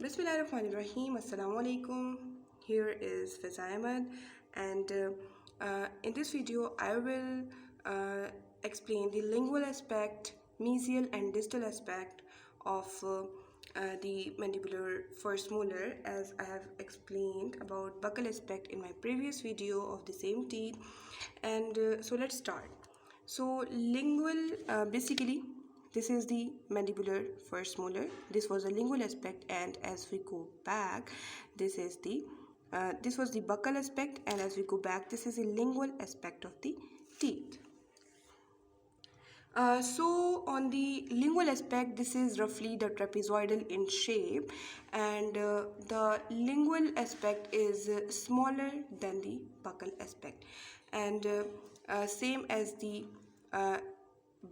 Bismillahirrahmanirrahim. Assalamu alaikum. Here is Fiz Ahmed, and in this video, I will explain the lingual aspect, mesial and distal aspect of the mandibular first molar, as I have explained about buccal aspect in my previous video of the same teeth. And so let's start. So lingual, basically this is the mandibular first molar. This was a lingual aspect, and as we go back, this was the buccal aspect, and as we go back, this is a lingual aspect of the teeth. So on the lingual aspect, this is roughly the trapezoidal in shape, and the lingual aspect is smaller than the buccal aspect, and same as the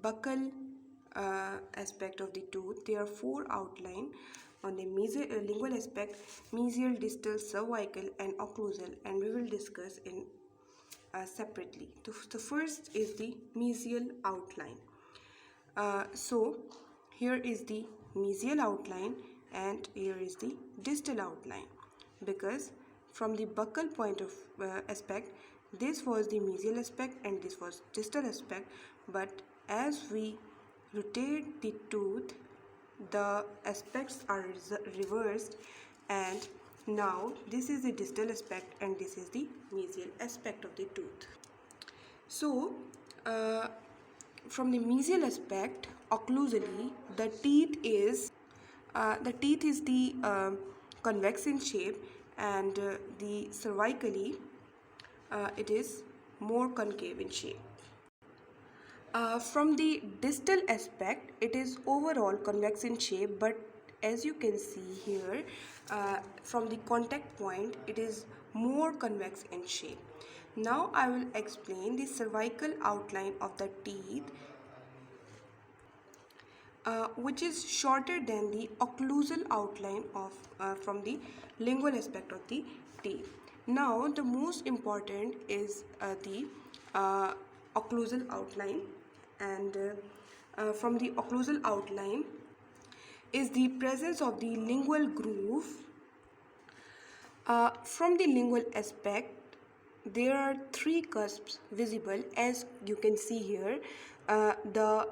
buccal aspect of the tooth. There are four outline on the lingual aspect: mesial, distal, cervical, and occlusal, and we will discuss in separately. The first is the mesial outline. So here is the mesial outline and here is the distal outline, because from the buccal point of aspect, this was the mesial aspect and this was distal aspect, but as we rotate the tooth, the aspects are reversed, and now this is the distal aspect and this is the mesial aspect of the tooth. So from the mesial aspect, occlusally, the teeth is the convex in shape, and the cervically it is more concave in shape. From the distal aspect, it is overall convex in shape, but as you can see here, from the contact point, it is more convex in shape. Now I will explain the cervical outline of the teeth, which is shorter than the occlusal outline of from the lingual aspect of the teeth. Now the most important is the occlusal outline, and from the occlusal outline is the presence of the lingual groove. From the lingual aspect, there are three cusps visible, as you can see here. The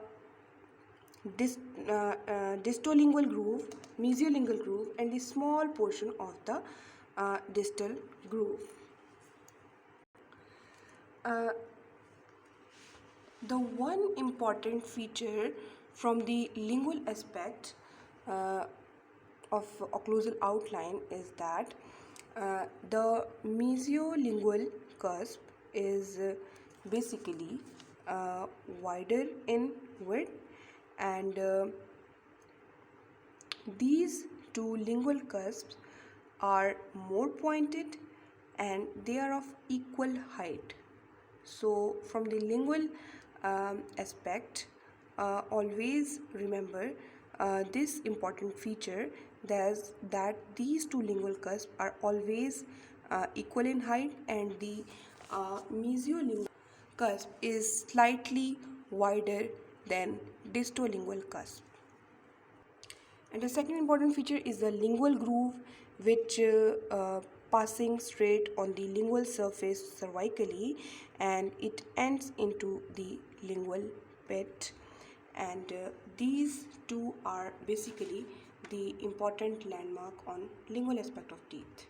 distolingual groove, mesiolingual groove, and the small portion of the distal groove. The one important feature from the lingual aspect of occlusal outline is that the mesiolingual cusp is basically wider in width, and these two lingual cusps are more pointed and they are of equal height. So from the lingual aspect, always remember this important feature, that these two lingual cusps are always equal in height, and the mesiolingual cusp is slightly wider than distolingual cusp. And the second important feature is the lingual groove, which passing straight on the lingual surface cervically, and it ends into the lingual pit, and these two are basically the important landmark on lingual aspect of teeth.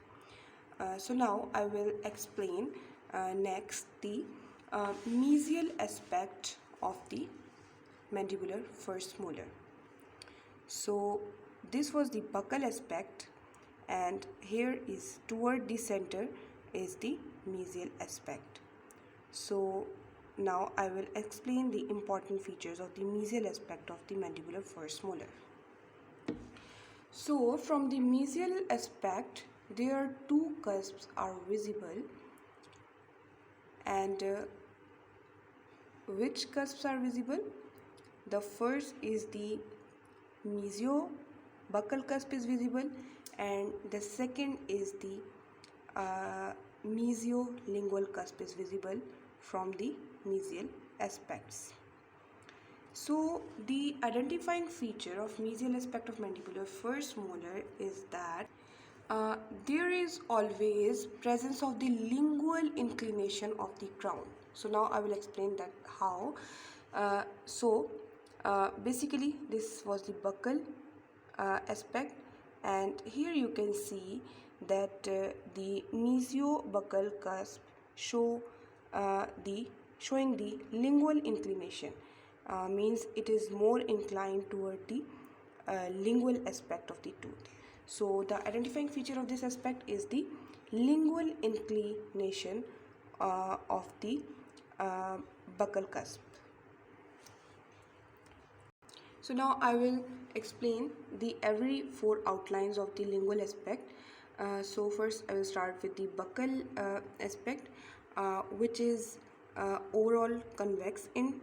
So now I will explain next the mesial aspect of the mandibular first molar. So this was the buccal aspect, and here is toward the center is the mesial aspect. So now I will explain the important features of the mesial aspect of the mandibular first molar. So from the mesial aspect, there are two cusps are visible, and which cusps are visible? The first is the mesio-buccal cusp is visible, and the second is the mesiolingual cusp is visible from the mesial aspects. So the identifying feature of mesial aspect of mandibular first molar is that uh, there is always presence of the lingual inclination of the crown. So now I will explain that how. Basically this was the buccal aspect, and here you can see that the mesiobuccal cusp show the showing the lingual inclination, means it is more inclined toward the lingual aspect of the tooth. So the identifying feature of this aspect is the lingual inclination of the uh, buccal cusp. So now I will explain the every four outlines of the lingual aspect. So first I will start with the buccal aspect, which is overall convex in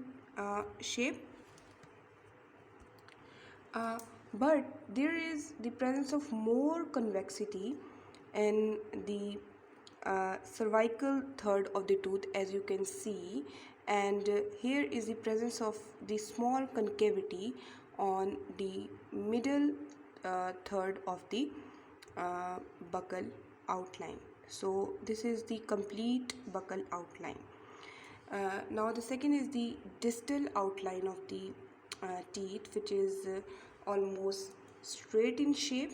shape, but there is the presence of more convexity in the cervical third of the tooth, as you can see, and here is the presence of the small concavity on the middle third of the buccal outline. So this is the complete buccal outline. Now the second is the distal outline of the teeth, which is almost straight in shape,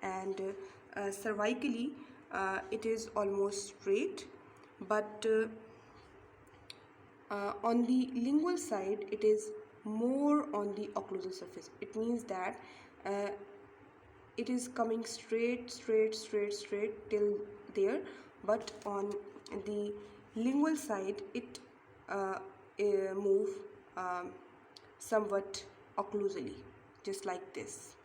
and cervically it is almost straight, but on the lingual side it is more on the occlusal surface. It means that uh, it is coming straight till there, but on the lingual side it move somewhat occlusally, just like this.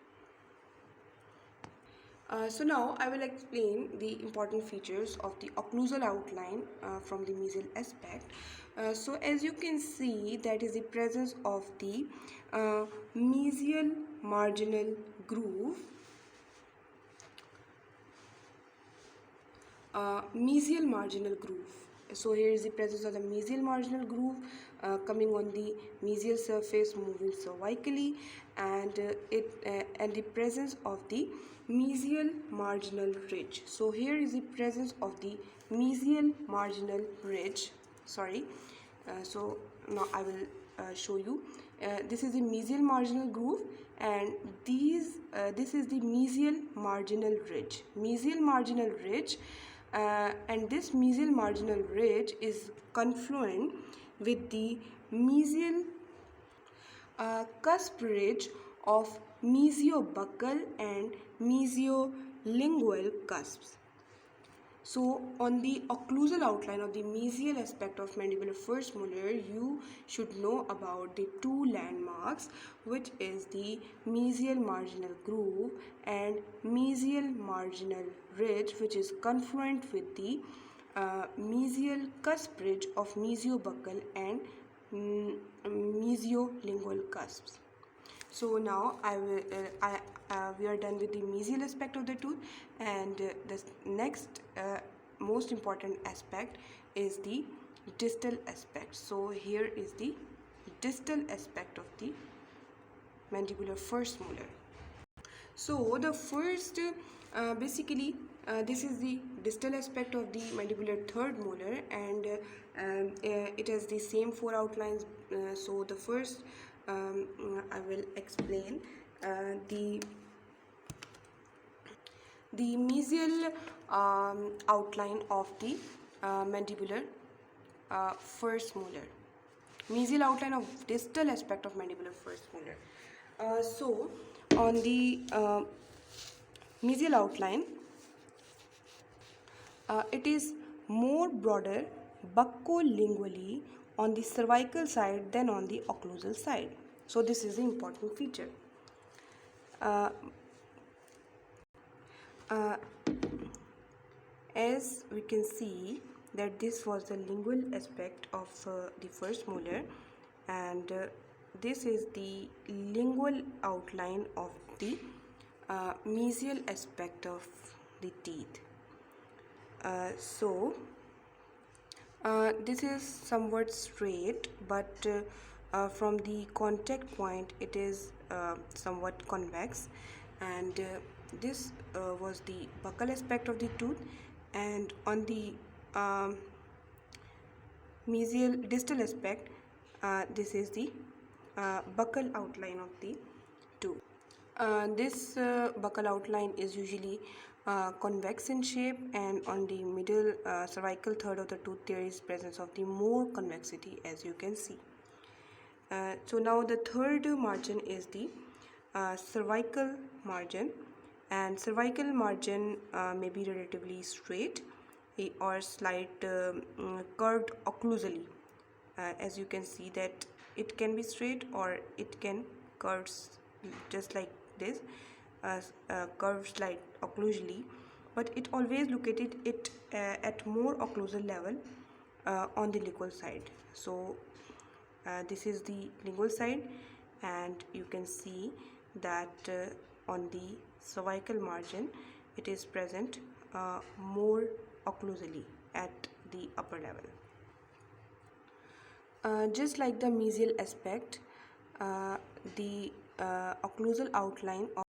So now I will explain the important features of the occlusal outline from the mesial aspect. So as you can see, that is the presence of the mesial marginal groove, mesial marginal groove. So here is the presence of the mesial marginal groove coming on the mesial surface, moving cervically, and and the presence of the mesial marginal ridge. So here is the presence of the mesial marginal ridge. Sorry. So now I will show you. This is the mesial marginal groove, and this is the mesial marginal ridge. Mesial marginal ridge, and this mesial marginal ridge is confluent with the mesial cusp ridge of mesiobuccal and mesiolingual cusps. So on the occlusal outline of the mesial aspect of mandibular first molar, you should know about the two landmarks, which is the mesial marginal groove and mesial marginal ridge, which is confluent with the mesial cusp ridge of mesiobuccal and mesiolingual cusps. So now we are done with the mesial aspect of the tooth, and the next most important aspect is the distal aspect. So here is the distal aspect of the mandibular first molar. So the first basically this is the distal aspect of the mandibular third molar, and it has the same four outlines. So the first I will explain the mesial outline of the mandibular first molar. Mesial outline of distal aspect of mandibular first molar. So on the mesial outline, it is more broader bucco-lingually on the cervical side than on the occlusal side. So this is the important feature. Uh, as we can see that this was the lingual aspect of the first molar, and this is the lingual outline of the mesial aspect of the teeth. So this is somewhat straight, but from the contact point it is somewhat convex, and this was the buccal aspect of the tooth. And on the mesial distal aspect, this is the buccal outline of the tooth. This buccal outline is usually convex in shape, and on the middle cervical third of the tooth there is presence of the more convexity, as you can see. So now the third margin is the cervical margin, and cervical margin may be relatively straight or slight curved occlusally. As you can see that it can be straight or it can curve just like this, curve slight occlusally, but it always located it at more occlusal level on the lingual side. So this is the lingual side, and you can see that on the cervical margin it is present more occlusally at the upper level. Just like the mesial aspect, the occlusal outline of